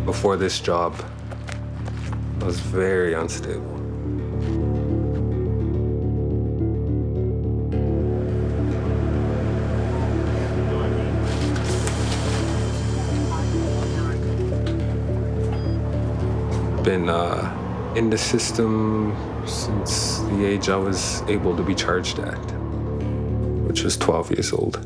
Before this job, I was very unstable. Been in the system since the age I was able to be charged at, which was 12 years old.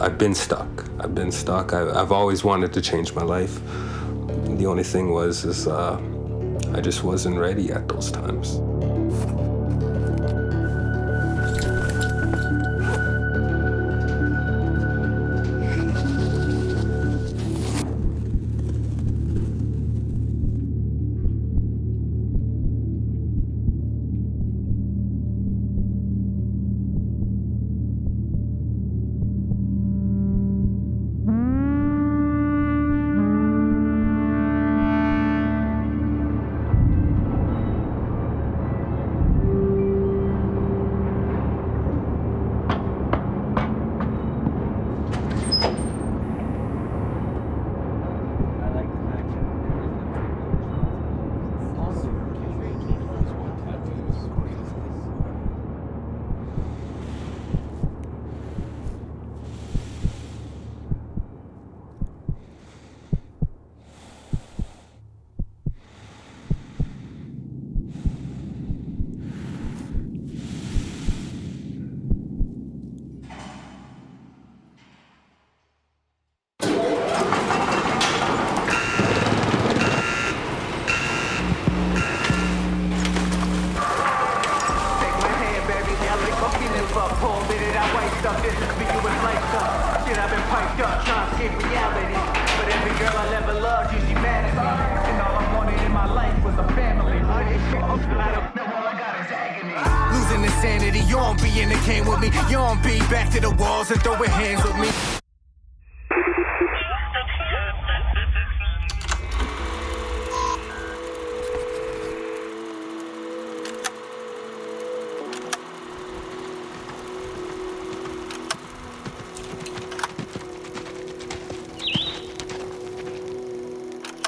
I've been stuck. I've always wanted to change my life. The only thing was I just wasn't ready at those times. Losing insanity, you don't be in the game with me. You don't be back to the walls and throwing hands with me.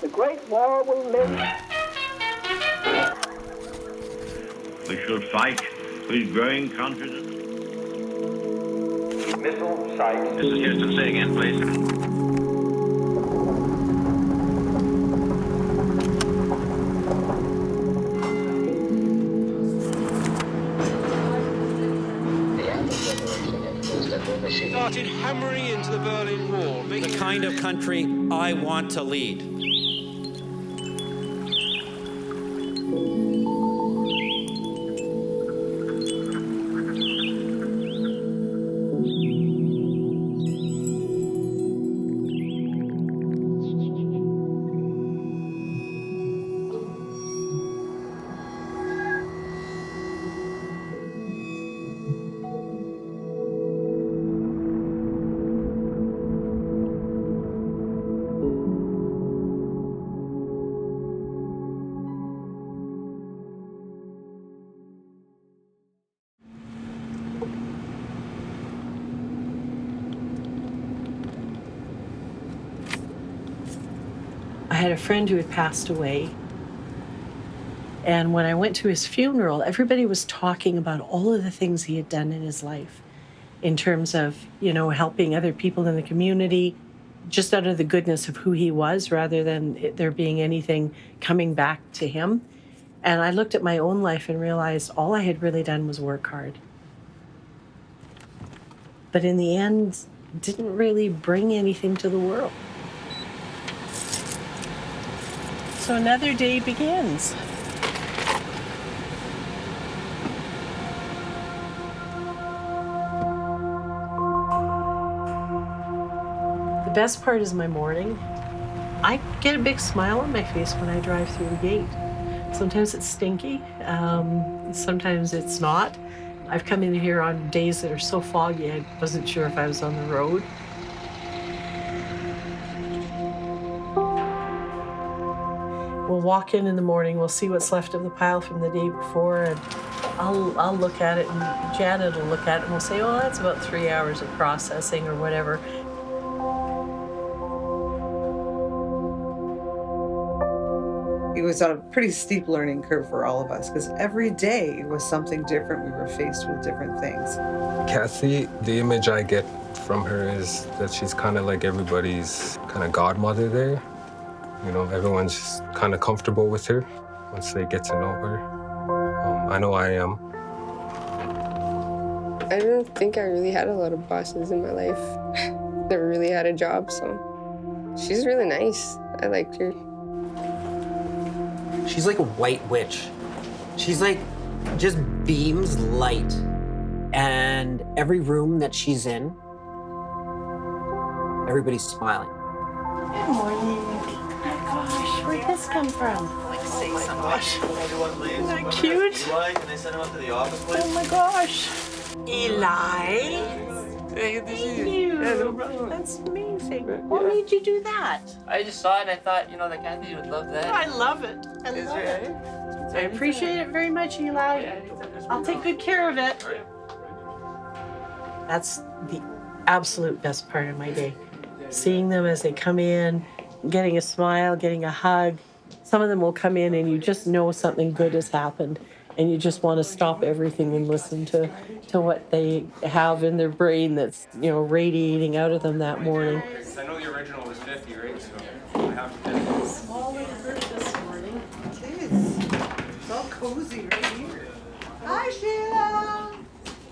The Great War will live. We shall fight with growing confidence. Missile site. This is Houston. Say again, please. Started hammering into the Berlin Wall. The kind of country I want to lead. I had a friend who had passed away. And when I went to his funeral, everybody was talking about all of the things he had done in his life in terms of, helping other people in the community, just out of the goodness of who he was, rather than there being anything coming back to him. And I looked at my own life and realized all I had really done was work hard. But in the end, didn't really bring anything to the world. So another day begins. The best part is my morning. I get a big smile on my face when I drive through the gate. Sometimes it's stinky, sometimes it's not. I've come in here on days that are so foggy I wasn't sure if I was on the road. we'll walk in the morning, we'll see what's left of the pile from the day before, and I'll look at it, and Janet will look at it, and we'll say, oh, that's about 3 hours of processing or whatever. It was a pretty steep learning curve for all of us because every day was something different. We were faced with different things. Kathy, the image I get from her is that she's kind of like everybody's kind of godmother there. You know, everyone's just kind of comfortable with her once they get to know her. I know I am. I don't think I really had a lot of bosses in my life. Never really had a job, so she's really nice. I liked her. She's like a white witch. She's like just beams light. And every room that she's in, everybody's smiling. Good morning. Oh my gosh, where'd this come from? Oh my gosh. Isn't that cute? Can I send him up to the office, please? Oh my gosh. Eli. Thank you. That's amazing. What made you do that? I just saw it and I thought, that Kathy would love that. I love it. I love it. I appreciate it very much, Eli. I'll take good care of it. That's the absolute best part of my day. Seeing them as they come in, getting a smile, getting a hug. Some of them will come in and you just know something good has happened. And you just want to stop everything and listen to what they have in their brain that's, radiating out of them that morning. I know the original was 50, right? So I have to. Small little bird this morning. It is. It's all cozy right here. Hi, Sheila.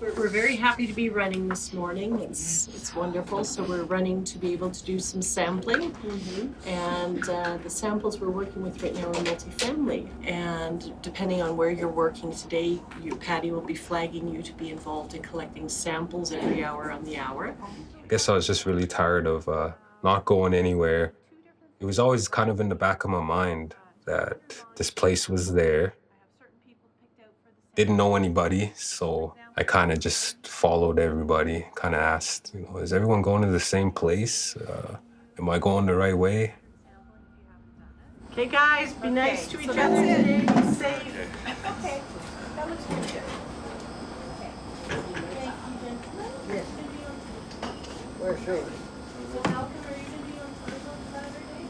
We're very happy to be running this morning. It's wonderful. So we're running to be able to do some sampling. And the samples we're working with right now are multifamily. And depending on where you're working today, Patty will be flagging you to be involved in collecting samples every hour on the hour. I guess I was just really tired of not going anywhere. It was always kind of in the back of my mind that this place was there. Didn't know anybody, so I kind of just followed everybody, kind of asked, is everyone going to the same place? Am I going the right way? Okay, guys, be nice to each other today. Be safe. Okay, that looks pretty good. Yes. Where sure. So Malcolm, are you going to be on time on Saturday?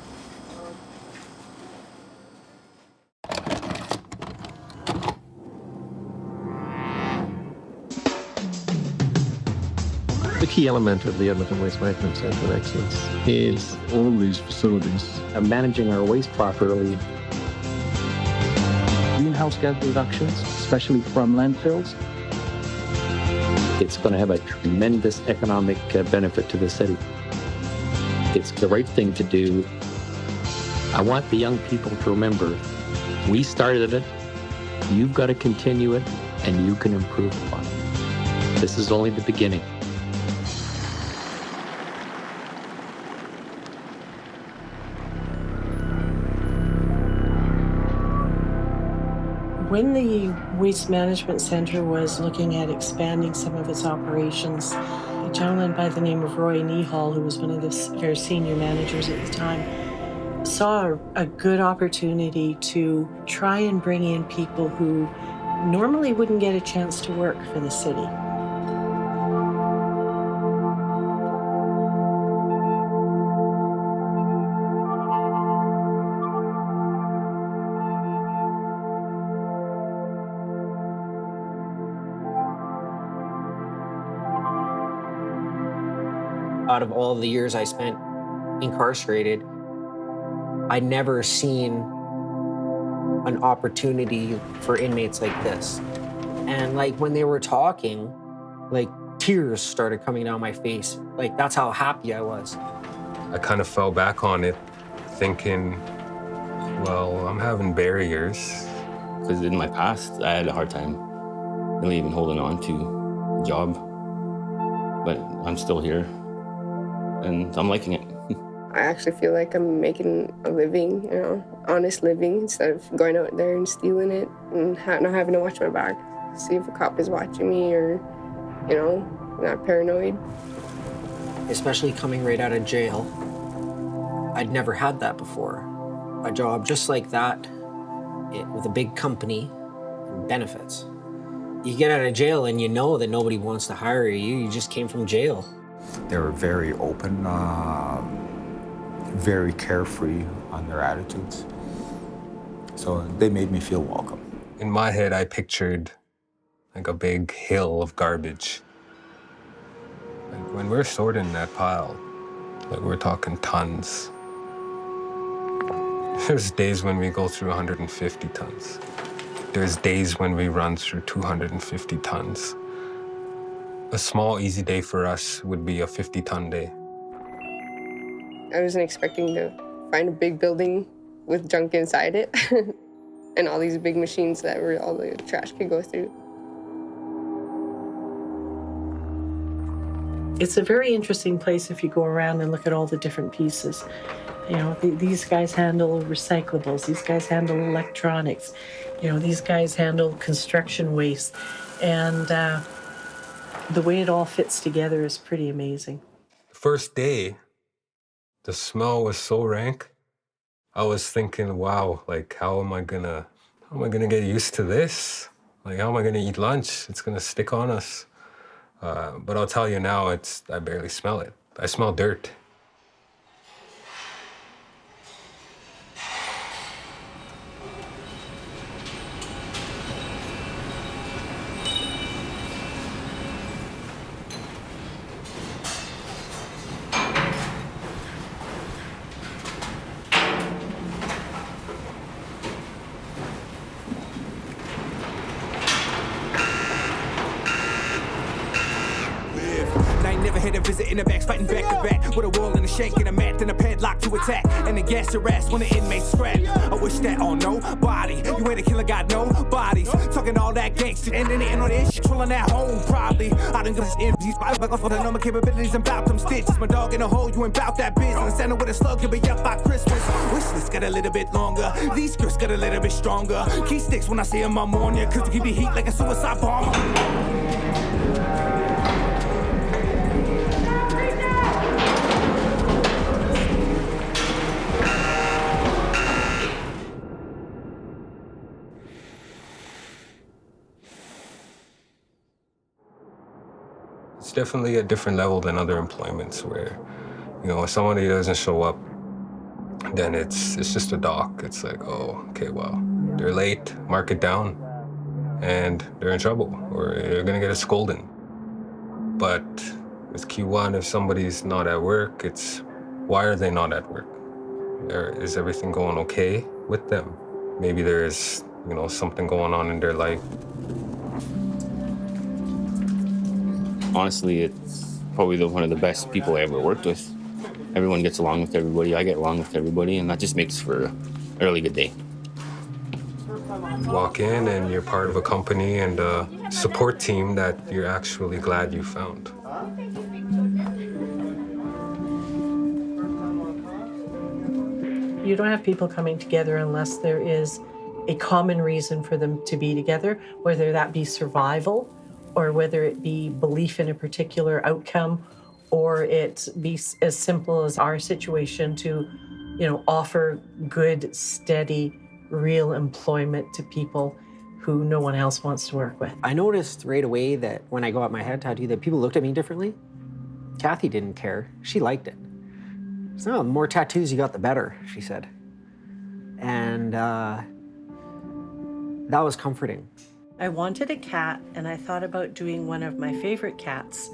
The key element of the Edmonton Waste Management Centre of Excellence is all these facilities. Managing our waste properly. Greenhouse gas reductions, especially from landfills. It's going to have a tremendous economic benefit to the city. It's the right thing to do. I want the young people to remember, we started it, you've got to continue it, and you can improve upon it. This is only the beginning. When the Waste Management Centre was looking at expanding some of its operations, a gentleman by the name of Roy Nehall, who was one of the very senior managers at the time, saw a good opportunity to try and bring in people who normally wouldn't get a chance to work for the city. Out of all the years I spent incarcerated, I'd never seen an opportunity for inmates like this. And when they were talking, tears started coming down my face. That's how happy I was. I kind of fell back on it, thinking, well, I'm having barriers. Because in my past, I had a hard time really even holding on to a job. But I'm still here. And I'm liking it. I actually feel like I'm making a living, honest living, instead of going out there and stealing it and not having to watch my back, see if a cop is watching me or, not paranoid. Especially coming right out of jail. I'd never had that before. a job just like that with a big company and benefits. You get out of jail and you know that nobody wants to hire you. You just came from jail. They were very open, very carefree on their attitudes. So they made me feel welcome. In my head, I pictured like a big hill of garbage. Like when we're sorting that pile, like we're talking tons. There's days when we go through 150 tons. There's days when we run through 250 tons. A small, easy day for us would be a 50-ton day. I wasn't expecting to find a big building with junk inside it and all these big machines that were all the trash could go through. It's a very interesting place if you go around and look at all the different pieces. You know, these guys handle recyclables, these guys handle electronics, you know, these guys handle construction waste. And the way it all fits together is pretty amazing. First day, the smell was so rank. I was thinking, wow, like how am I gonna get used to this? Like how am I gonna eat lunch? It's gonna stick on us. But I'll tell you now, I barely smell it. I smell dirt. Never had a visit in the backs, fighting back to back with a wall and a shank and a mat and a padlock to attack. And then gas your ass when the inmates scrap. I wish that on nobody. You ain't a killer, got no bodies. Talking all that gangster and then on this shit, trolling at home probably. I done got this empty spot back off for the number capabilities and bout them stitches. My dog in a hole, you ain't bout that business. Santa with a slug, you'll be up by Christmas. Wish list got a little bit longer. These skirts got a little bit stronger. Key sticks when I see them, I'm on ya. Cause to keep the heat like a suicide bomber. It's definitely a different level than other employments where, you know, if somebody doesn't show up, then it's just a dock. It's like, oh, okay, well, they're late, mark it down, and they're in trouble, or they're gonna get a scolding. But with Q1, if somebody's not at work, it's why are they not at work? Is everything going okay with them? Maybe there's, you know, something going on in their life. Honestly, it's probably one of the best people I ever worked with. Everyone gets along with everybody. I get along with everybody, and that just makes for a really good day. You walk in and you're part of a company and a support team that you're actually glad you found. You don't have people coming together unless there is a common reason for them to be together, whether that be survival, or whether it be belief in a particular outcome, or it be as simple as our situation to, you know, offer good, steady, real employment to people who no one else wants to work with. I noticed right away that when I got my head tattooed that people looked at me differently. Kathy didn't care. She liked it. So, the more tattoos you got, the better, she said. And that was comforting. I wanted a cat, and I thought about doing one of my favorite cats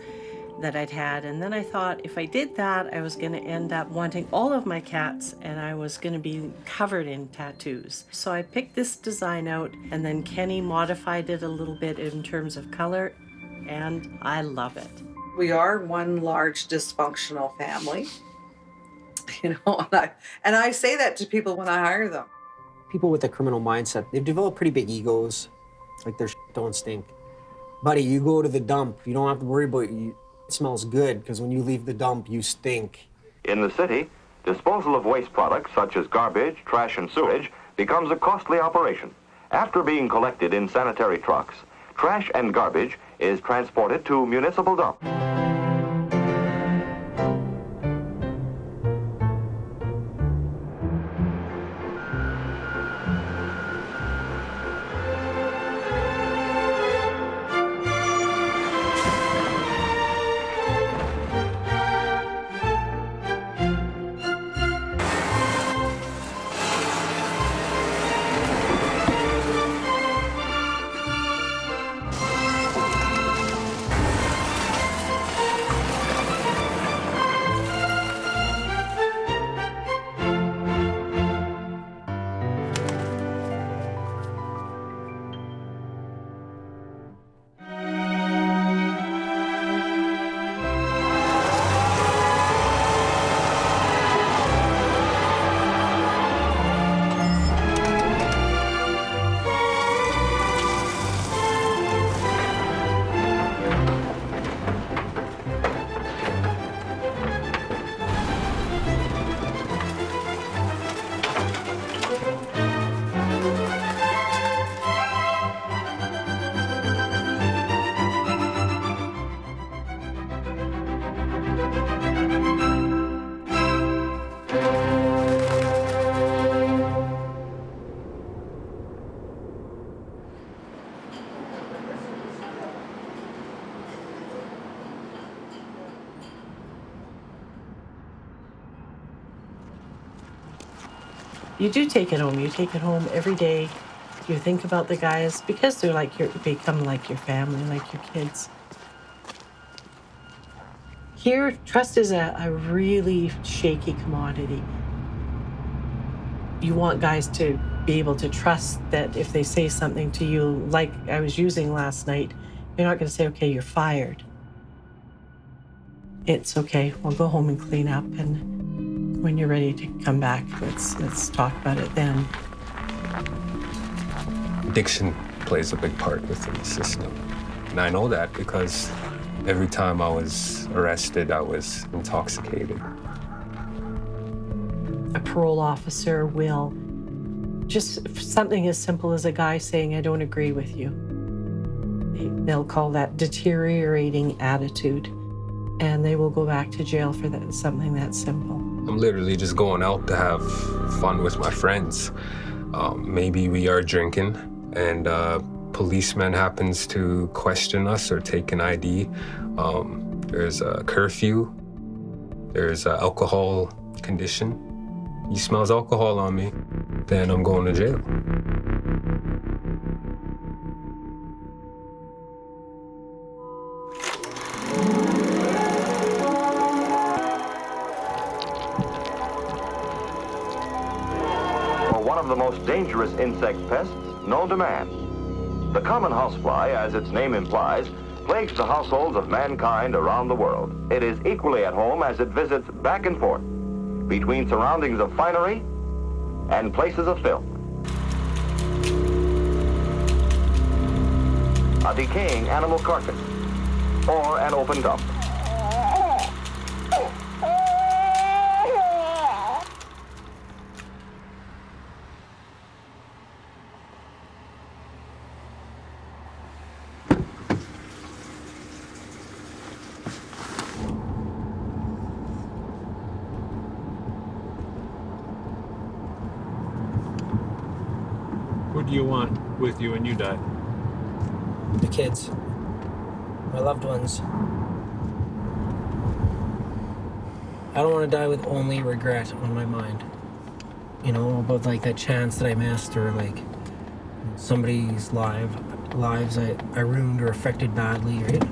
that I'd had. And then I thought if I did that, I was going to end up wanting all of my cats, and I was going to be covered in tattoos. So I picked this design out, and then Kenny modified it a little bit in terms of color, and I love it. We are one large dysfunctional family, you know, and I say that to people when I hire them. People with a criminal mindset, they've developed pretty big egos. Like their shit don't stink. Buddy, you go to the dump. You don't have to worry about it. It smells good because when you leave the dump, you stink. In the city, disposal of waste products such as garbage, trash, and sewage becomes a costly operation. After being collected in sanitary trucks, trash and garbage is transported to municipal dump. You do take it home. You take it home every day. You think about the guys because they're like become like your family, like your kids. Here, trust is a really shaky commodity. You want guys to be able to trust that if they say something to you, like I was using last night, you're not going to say, okay, you're fired. It's okay, we'll go home and clean up, and when you're ready to come back, let's talk about it then. Addiction plays a big part within the system. And I know that because every time I was arrested, I was intoxicated. A parole officer will, just something as simple as a guy saying, I don't agree with you. They'll call that deteriorating attitude, and they will go back to jail for that, something that simple. I'm literally just going out to have fun with my friends. Maybe we are drinking, and policeman happens to question us or take an ID. There's a curfew. There's an alcohol condition. He smells alcohol on me, then I'm going to jail. For one of the most dangerous insect pests, no demand. The common housefly, as its name implies, plagues the households of mankind around the world. It is equally at home as it visits back and forth between surroundings of finery and places of filth. A decaying animal carcass or an open dump. What do you want with you when you die? The kids, my loved ones. I don't want to die with only regret on my mind. You know, about like that chance that I missed, or like somebody's lives I ruined or affected badly, right?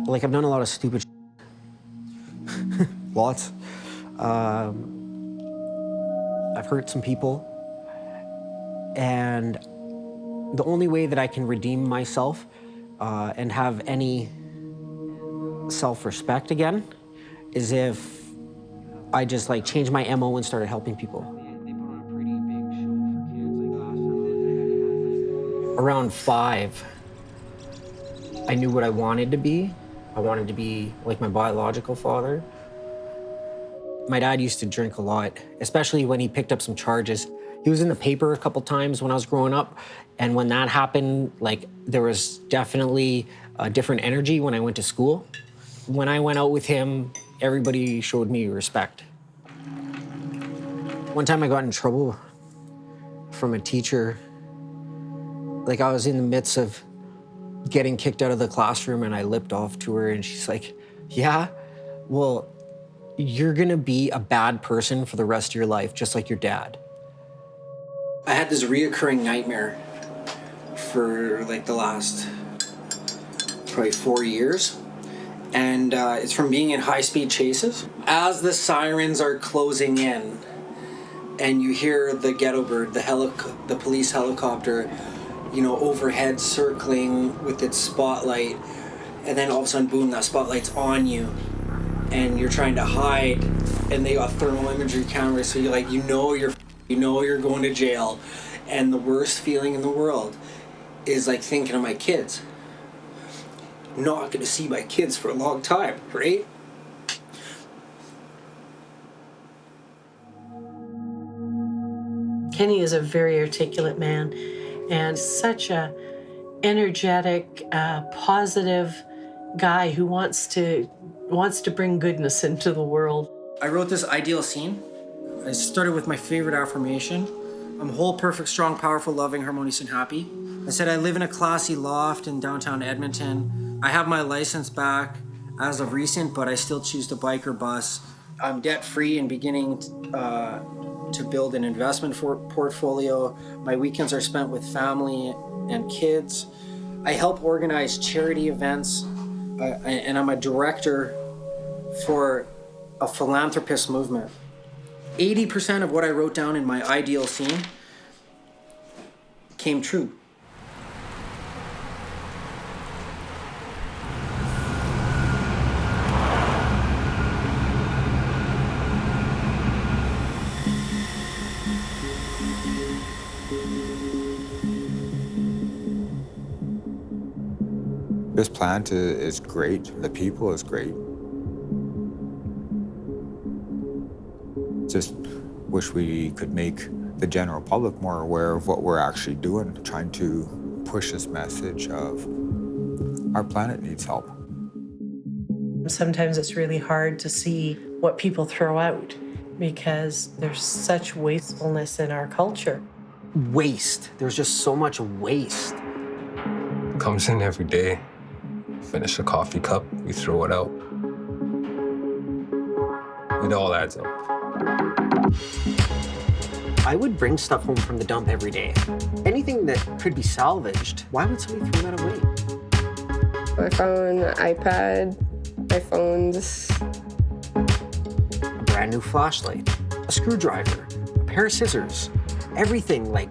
Like, I've done a lot of stupid shit. Lots. I've hurt some people, and the only way that I can redeem myself and have any self-respect again is if I just like changed my MO and started helping people. Around 5, I knew what I wanted to be. I wanted to be like my biological father. My dad used to drink a lot, especially when he picked up some charges. He was in the paper a couple times when I was growing up, and when that happened, like, there was definitely a different energy when I went to school. When I went out with him, everybody showed me respect. One time I got in trouble from a teacher. Like, I was in the midst of getting kicked out of the classroom, and I lipped off to her, and she's like, yeah, well, you're gonna be a bad person for the rest of your life, just like your dad. I had this reoccurring nightmare for like the last probably 4 years. And it's from being in high-speed chases. As the sirens are closing in and you hear the ghetto bird, the police helicopter, you know, overhead circling with its spotlight, and then all of a sudden, boom, that spotlight's on you, and you're trying to hide, and they got thermal imagery cameras, so you're like, you know you're going to jail. And the worst feeling in the world is like thinking of my kids. I'm not gonna see my kids for a long time, right? Kenny is a very articulate man and such a energetic, positive guy who wants to bring goodness into the world. I wrote this ideal scene. I started with my favorite affirmation. I'm whole, perfect, strong, powerful, loving, harmonious, and happy. I said I live in a classy loft in downtown Edmonton, I have my license back as of recent, but I still choose to bike or bus. I'm debt-free and beginning to build an investment portfolio. My weekends are spent with family and kids. I help organize charity events, and I'm a director for a philanthropist movement. 80% of what I wrote down in my ideal scene came true. This plant is great. The people is great. Just wish we could make the general public more aware of what we're actually doing, trying to push this message of our planet needs help. Sometimes it's really hard to see what people throw out because there's such wastefulness in our culture. Waste. There's just so much waste. Comes in every day. Finish a coffee cup, we throw it out. It all adds up. I would bring stuff home from the dump every day. Anything that could be salvaged, why would somebody throw that away? I found an iPad, my phones. A brand new flashlight, a screwdriver, a pair of scissors, everything like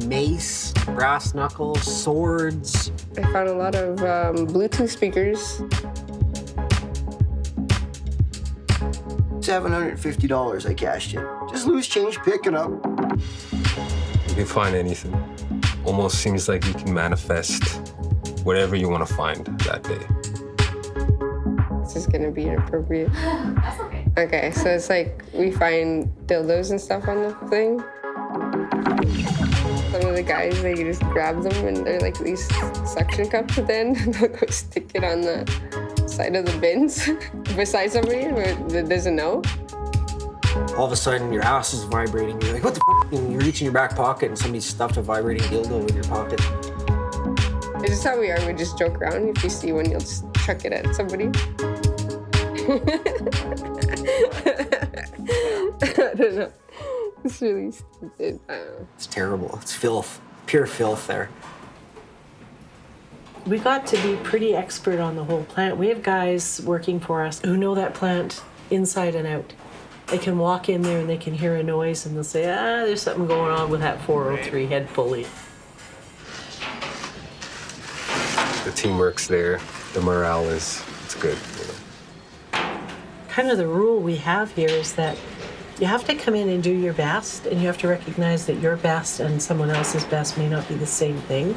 mace, brass knuckles, swords. I found a lot of Bluetooth speakers. $750 I cashed it. Just loose change, pick it up. You can find anything. Almost seems like you can manifest whatever you want to find that day. This is gonna be inappropriate. That's okay. Okay, so it's like we find dildos and stuff on the thing. Some of the guys, they just grab them and they're like these suction cups, but then they'll go stick it on the side of the bins beside somebody that doesn't know. All of a sudden, your ass is vibrating. You're like, what the f***? And you reach in your back pocket and somebody stuffed a vibrating dildo in your pocket. It's just how we are. We just joke around. If you see one, you'll just chuck it at somebody. I don't know. It's really stupid. I don't know. It's terrible. It's filth. Pure filth there. We got to be pretty expert on the whole plant. We have guys working for us who know that plant inside and out. They can walk in there and they can hear a noise and they'll say, there's something going on with that 403 head pulley. The teamwork's there. The morale it's good. You know. Kind of the rule we have here is that you have to come in and do your best, and you have to recognize that your best and someone else's best may not be the same thing.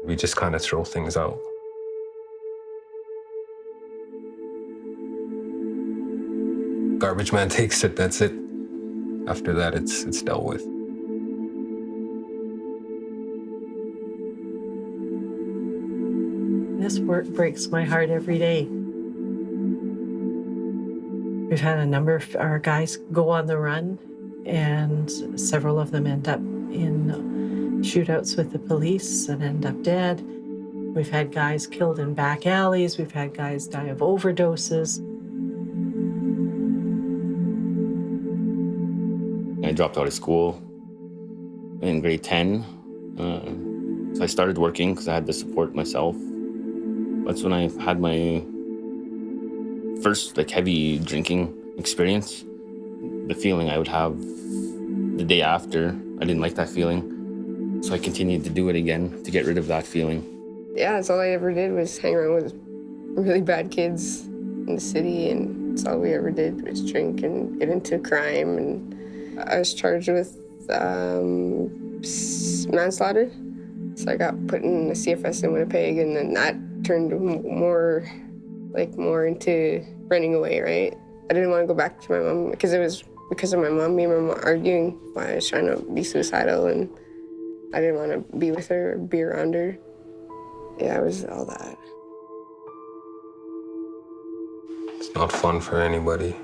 We just kind of throw things out. Garbage man takes it, that's it. After that, it's dealt with. This work breaks my heart every day. We've had a number of our guys go on the run, and several of them end up in shootouts with the police and end up dead. We've had guys killed in back alleys. We've had guys die of overdoses. I dropped out of school in grade 10. So I started working because I had to support myself. That's when I had my first heavy drinking experience. The feeling I would have the day after, I didn't like that feeling. So I continued to do it again to get rid of that feeling. Yeah, that's all I ever did was hang around with really bad kids in the city, and that's all we ever did was drink and get into crime. And I was charged with manslaughter. So I got put in the CFS in Winnipeg, and then that turned more into running away, right? I didn't want to go back to my mom because it was because of my mom. Me and my mom arguing why I was trying to be suicidal, and I didn't want to be with her or be around her. Yeah, it was all that. It's not fun for anybody.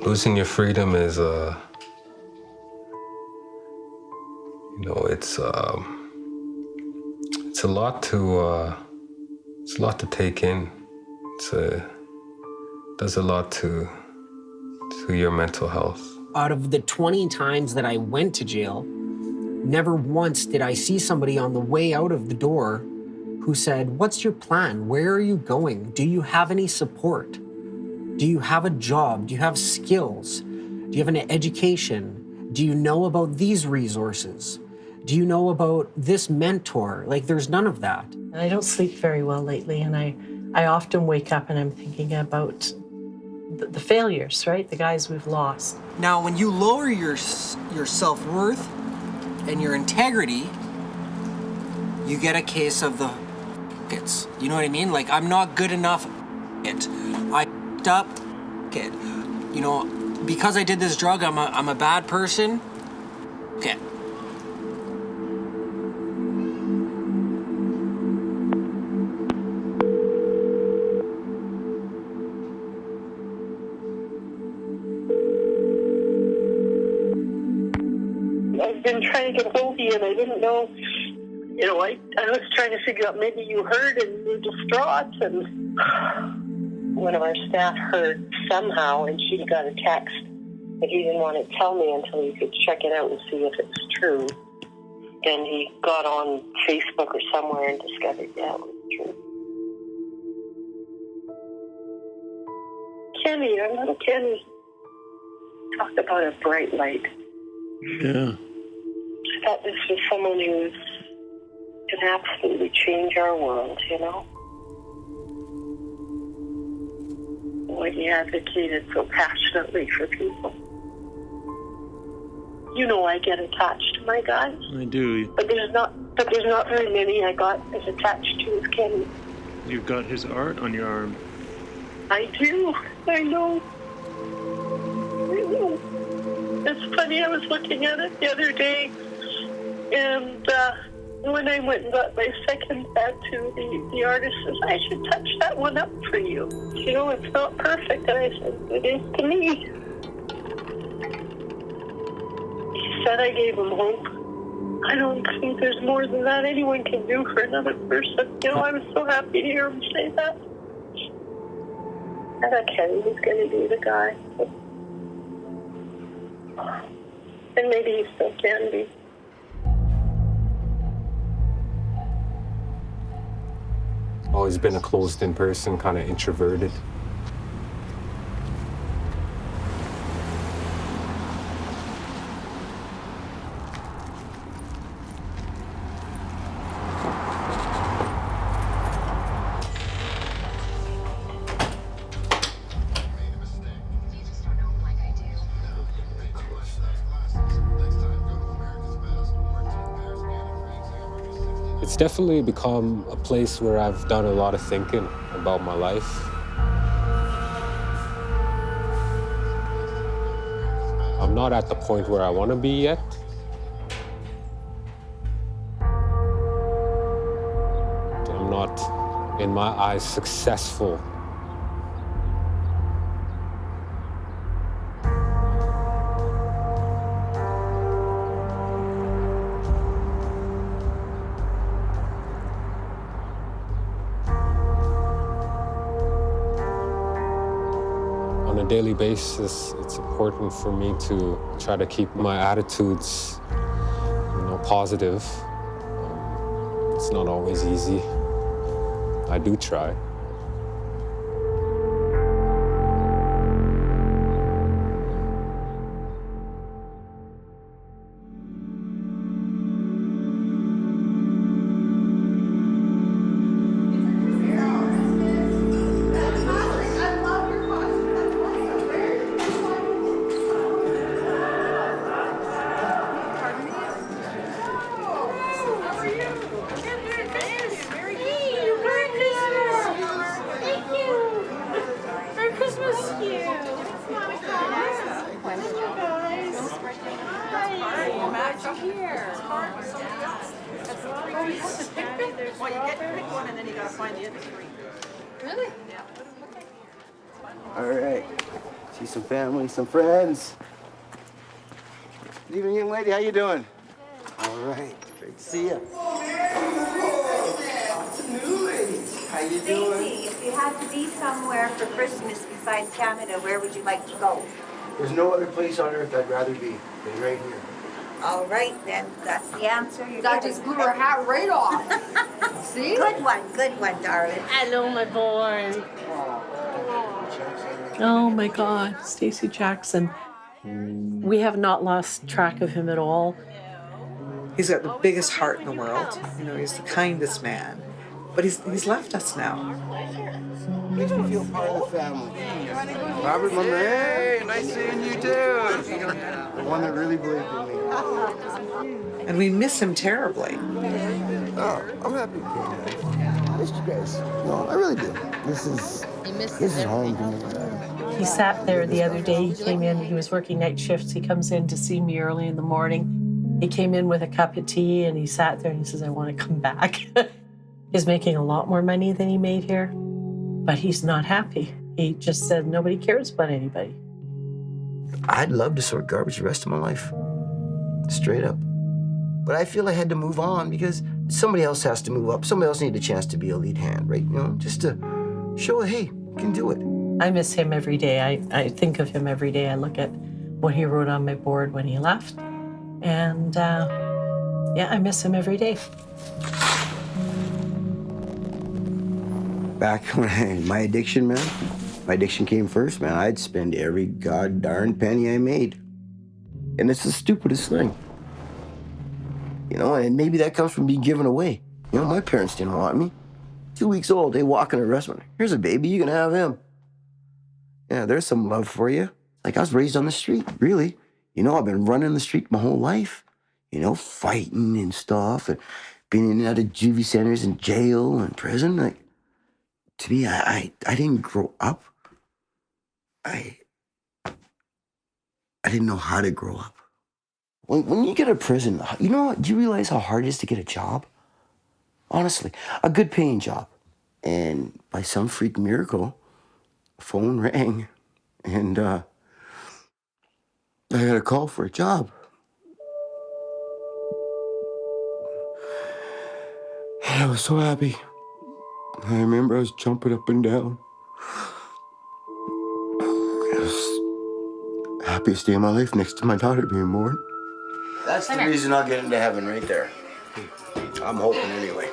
Losing your freedom is, it's a lot to take in. Does a lot to your mental health. Out of the 20 times that I went to jail, never once did I see somebody on the way out of the door who said, "What's your plan? Where are you going? Do you have any support? Do you have a job? Do you have skills? Do you have an education? Do you know about these resources? Do you know about this mentor?" There's none of that. I don't sleep very well lately, and I often wake up and I'm thinking about the failures, right? The guys we've lost. Now, when you lower your self-worth and your integrity, you get a case of the it's. You know what I mean? I'm not good enough. I up it. Because I did this drug, I'm a bad person. Okay. I've been trying to get hold of you, and I didn't know. I was trying to figure out, maybe you heard and you're distraught. And one of our staff heard somehow, and she got a text, but he didn't want to tell me until he could check it out and see if it's true. Then he got on Facebook or somewhere and discovered, yeah, it was true. Kenny, our little Kenny, talked about a bright light. Yeah. I thought this was someone who could absolutely change our world, Boy, he advocated so passionately for people. I get attached to my guys. I do. But there's not very many I got as attached to as Kenny. You've got his art on your arm. I do. I know. It's funny, I was looking at it the other day, and when I went and got my second tattoo, the artist says, "I should touch that one up for you. It's not perfect." And I said, "It is to me." He said I gave him hope. I don't think there's more than that anyone can do for another person. I was so happy to hear him say that. I thought Kenny was going to be the guy. And maybe he still can be. Always been a closed-in person, kind of introverted. It's definitely become a place where I've done a lot of thinking about my life. I'm not at the point where I want to be yet. I'm not, in my eyes, successful. On a daily basis, it's important for me to try to keep my attitudes, positive. It's not always easy. I do try. All right. See some family, some friends. Good evening, young lady. How you doing? All right. Great to see you. Lots of new ladies. How you doing? Stacey, if you had to be somewhere for Christmas besides Canada, where would you like to go? There's no other place on earth I'd rather be than right here. All right, then. That's the answer you're That getting. just blew her hat right off. See? Good one, darling. Hello, my boy. Oh my God, Stacey Jackson. We have not lost track of him at all. He's got the biggest heart in the world. He's the kindest man. But he's left us now. Makes me feel part of the family. Robert, my man. Hey, nice seeing you too. The one that really believed in me. And we miss him terribly. Oh, I'm happy. I missed you guys. No, I really do. This is home to me. He sat there the other day. He came in, he was working night shifts. He comes in to see me early in the morning. He came in with a cup of tea and he sat there and he says, I want to come back. He's making a lot more money than he made here, but he's not happy. He just said nobody cares about anybody. I'd love to sort garbage the rest of my life. Straight up. But I feel I had to move on because somebody else has to move up. Somebody else needed a chance to be a lead hand, right? Just to show, hey, you can do it. I miss him every day. I think of him every day. I look at what he wrote on my board when he left. And I miss him every day. Back when my addiction came first, man, I'd spend every god darn penny I made. And it's the stupidest thing. And maybe that comes from being given away. My parents didn't want me. 2 weeks old, they walk in a restaurant. Here's a baby, you can have him. Yeah, there's some love for you. Like, I was raised on the street, really. I've been running the street my whole life. Fighting and stuff, and being in and out of juvie centers and jail and prison. Like, to me, I didn't grow up. I didn't know how to grow up. When you get out of prison, do you realize how hard it is to get a job? Honestly, a good paying job. And by some freak miracle, a phone rang and I got a call for a job. And I was so happy. I remember I was jumping up and down. I was the happiest day of my life next to my daughter being born. That's the reason I'll get into heaven right there. I'm hoping anyway.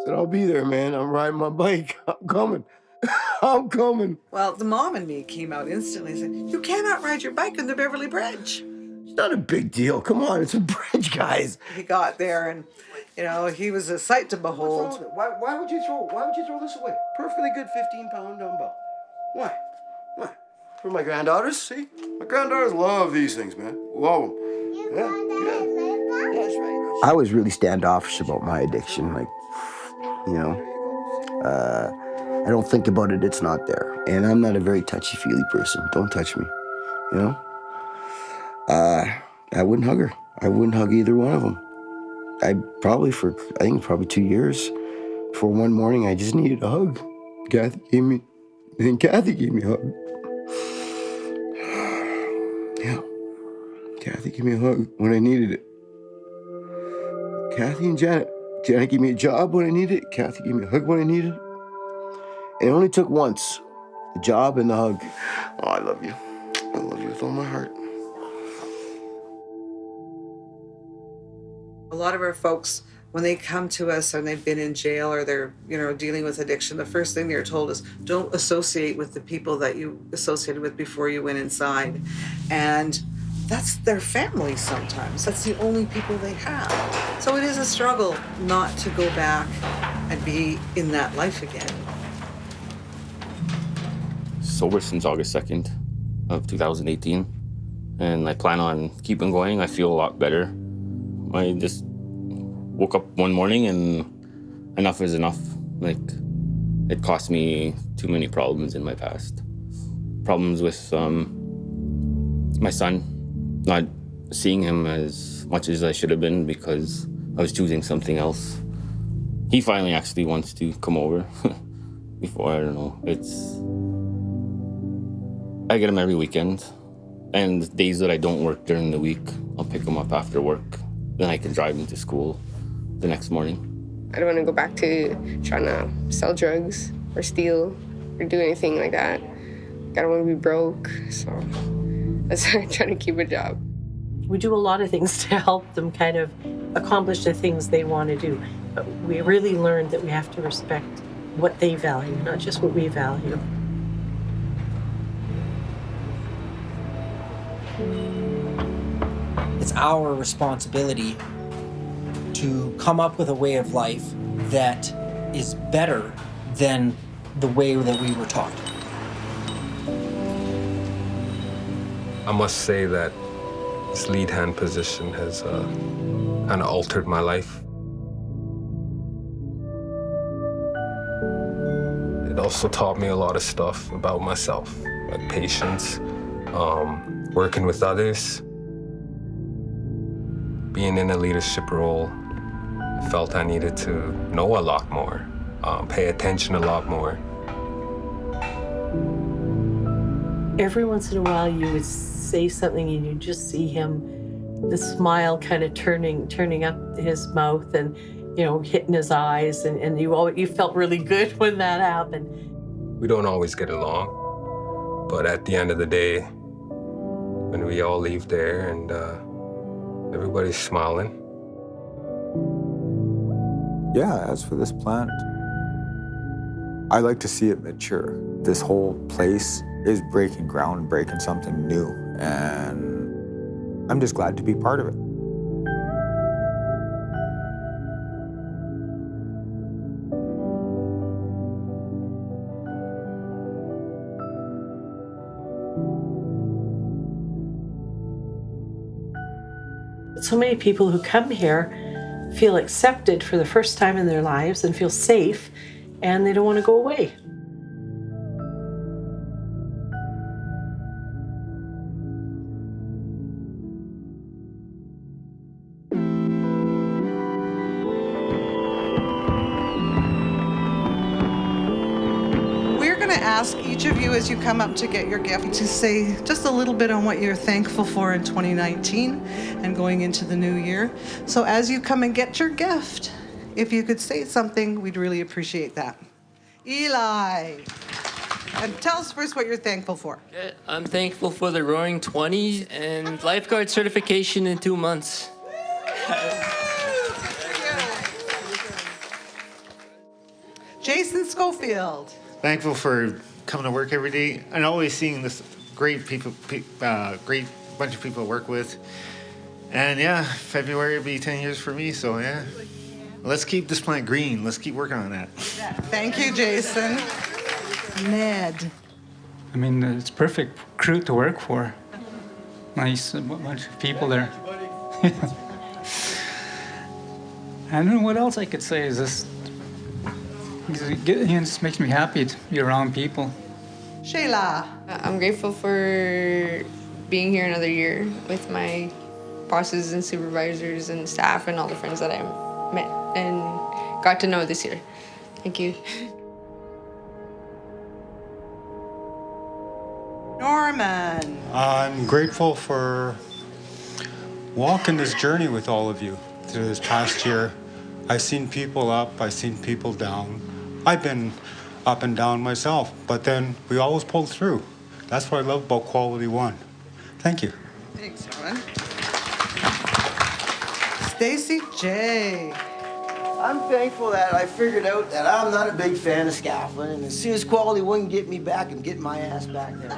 Said I'll be there, man. I'm riding my bike. I'm coming. I'm coming. Well, the mom and me came out instantly and said, you cannot ride your bike on the Beverly Bridge. It's not a big deal. Come on, it's a bridge, guys. He got there and, he was a sight to behold. Why would you throw this away? Perfectly good 15-pound dumbbell. Why? For my granddaughters, see? My granddaughters love these things, man. Love them. Yeah, that's right. I was really standoffish about my addiction. Like, you know, I don't think about it, it's not there. And I'm not a very touchy-feely person. Don't touch me, you know? I wouldn't hug her. I wouldn't hug either one of them. I think probably 2 years, before one morning, I just needed a hug. Kathy gave me a hug. Yeah. Kathy gave me a hug when I needed it. Kathy and Janet. Janet gave me a job when I needed it. Kathy gave me a hug when I needed it. It only took once. The job and the hug. Oh, I love you. I love you with all my heart. A lot of our folks, when they come to us and they've been in jail or they're, dealing with addiction, the first thing they're told is don't associate with the people that you associated with before you went inside. And that's their family sometimes. That's the only people they have. So it is a struggle not to go back and be in that life again. Sober since August 2nd of 2018, and I plan on keeping going. I feel a lot better. I just woke up one morning and enough is enough. Like, it cost me too many problems in my past. Problems with my son, not seeing him as much as I should have been because I was choosing something else. He finally actually wants to come over. Before, I don't know, I get him every weekend, and days that I don't work during the week, I'll pick him up after work. Then I can drive him to school the next morning. I don't want to go back to trying to sell drugs or steal or do anything like that. I don't want to be broke, so that's why I'm trying to keep a job. We do a lot of things to help them kind of accomplish the things they want to do. But we really learned that we have to respect what they value, not just what we value. It's our responsibility to come up with a way of life that is better than the way that we were taught. I must say that this lead hand position has kind of altered my life. It also taught me a lot of stuff about myself, like patience, working with others. Being in a leadership role, I felt I needed to know a lot more, pay attention a lot more. Every once in a while you would say something and you just see him, the smile kind of turning up his mouth and, hitting his eyes, and you felt really good when that happened. We don't always get along, but at the end of the day, when we all leave there and everybody's smiling. Yeah, as for this plant, I like to see it mature. This whole place is breaking ground, breaking something new, and I'm just glad to be part of it. So many people who come here feel accepted for the first time in their lives and feel safe, and they don't want to go away. Ask each of you as you come up to get your gift to say just a little bit on what you're thankful for in 2019 and going into the new year. So as you come and get your gift, if you could say something, we'd really appreciate that. Eli, and tell us first what you're thankful for. I'm thankful for the Roaring 20s and lifeguard certification in 2 months. Jason Schofield. Thankful for coming to work every day and always seeing this great great bunch of people to work with. And yeah, February will be 10 years for me, so yeah. Let's keep this plant green. Let's keep working on that. Thank you, Jason. Ned. I mean, it's perfect crew to work for. Nice bunch of people there. I don't know what else I could say. Is this? It just makes me happy to be around people. Shayla. I'm grateful for being here another year with my bosses and supervisors and staff and all the friends that I met and got to know this year. Thank you. Norman. I'm grateful for walking this journey with all of you through this past year. I've seen people up, I've seen people down. I've been up and down myself, but then we always pulled through. That's what I love about Quality One. Thank you. Thanks, Norman. Stacy J. I'm thankful that I figured out that I'm not a big fan of scaffolding, and as soon as Quality One can get me back, I'm getting my ass back there.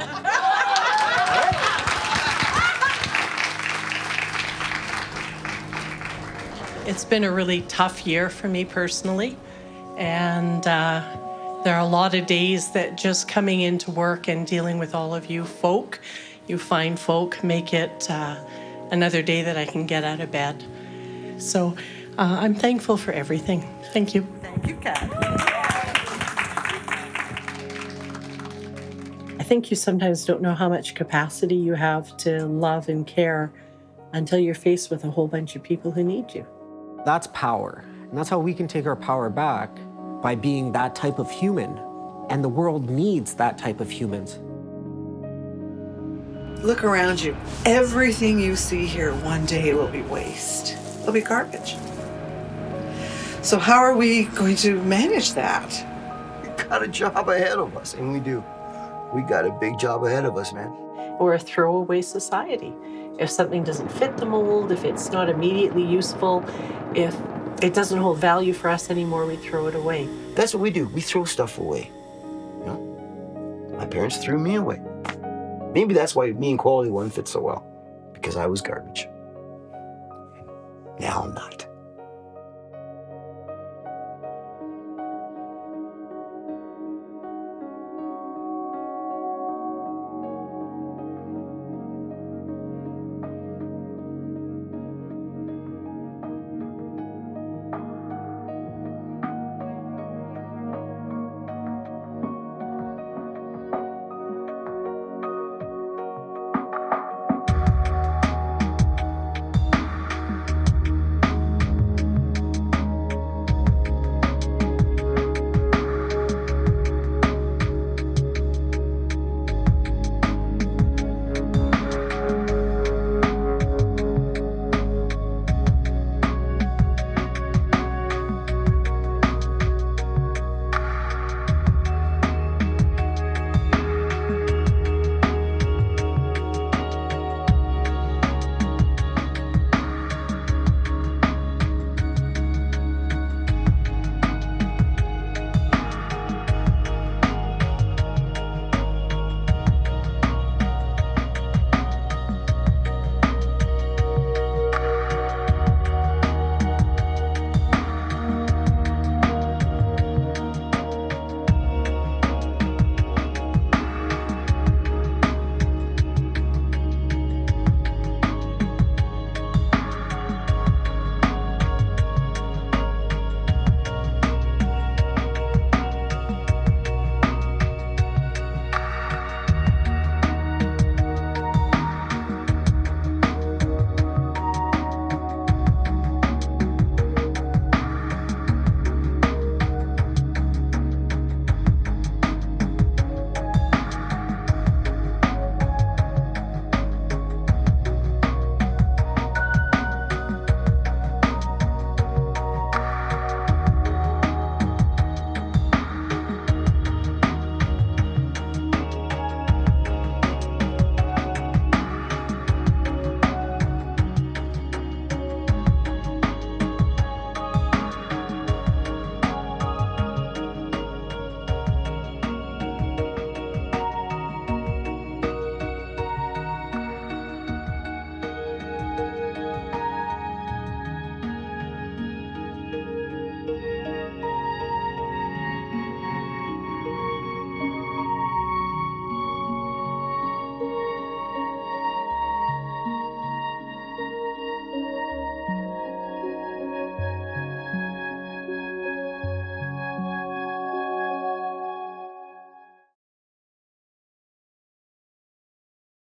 It's been a really tough year for me personally, and there are a lot of days that just coming into work and dealing with all of you fine folk, make it another day that I can get out of bed. So I'm thankful for everything. Thank you. Thank you, Kat. I think you sometimes don't know how much capacity you have to love and care until you're faced with a whole bunch of people who need you. That's power. And that's how we can take our power back, by being that type of human. And the world needs that type of humans. Look around you. Everything you see here one day will be waste. It'll be garbage. So how are we going to manage that? We got a job ahead of us, and we do. We got a big job ahead of us, man. We're a throwaway society. If something doesn't fit the mold, if it's not immediately useful, if it doesn't hold value for us anymore, we throw it away. That's what we do. We throw stuff away. You know? My parents threw me away. Maybe that's why me and Quality One fit so well, because I was garbage. Now I'm not.